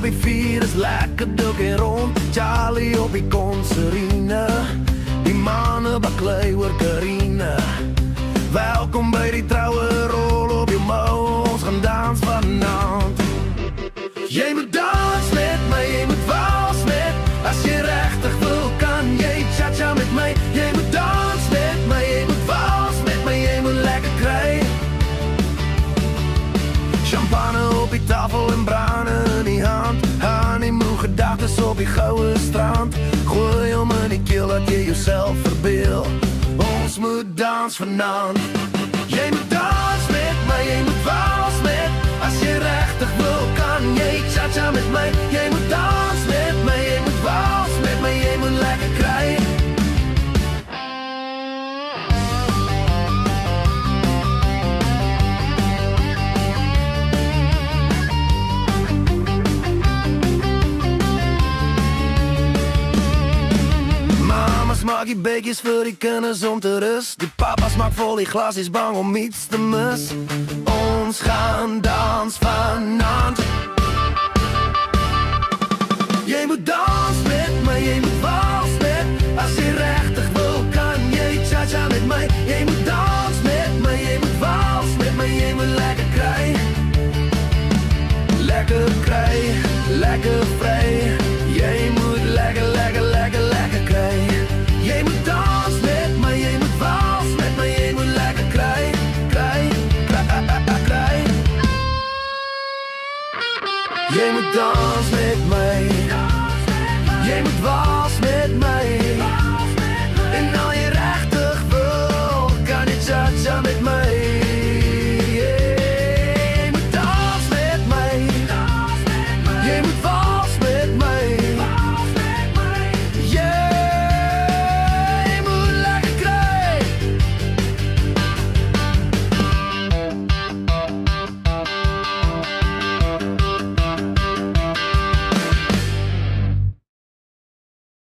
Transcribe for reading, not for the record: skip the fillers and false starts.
die vier is lekker dik en rond. Charlie op die concerine, die manne baklei oor Karine. Welkom by die troue rol op jou mou, ons gaan dans vanavond. Jy moet dans met my, jy moet wals met, as jy regtig wil kan jy cha-cha met my. Jy moet dans met my, jy moet wals met my, jy moet lekker kry. Champagne op die tafel en brane in die hand, honeymoon gedagtes op die goue strand. Gooi om in die keel dat jy jouself verbeel, ons moet dans vanavond. Jy moet dans met my, jy moet wals met, as jy regtig wil kan jy cha-cha met my. Jy moet dans met my, jy moet wals met my, jy moet lekker kry. Maak die beetjies vir die kinders om te rus. Die papa's maak vol die glas, is bang om iets te mis. Ons gaan dans vanavond. Jy moet dans met my, jy moet wals met, as jy regtig wil kan jy cha-cha met my. Jy moet dans met my, jy moet wals met my, jy moet lekker kry. Lekker kry, lekker vry. Jy moet lekker, lekker, lekker, lekker kry. Jy moet dans met my, jy moet wals met my, jy moet lekker kry, kry, kry, kry. Jy moet dans met my, jy moet wals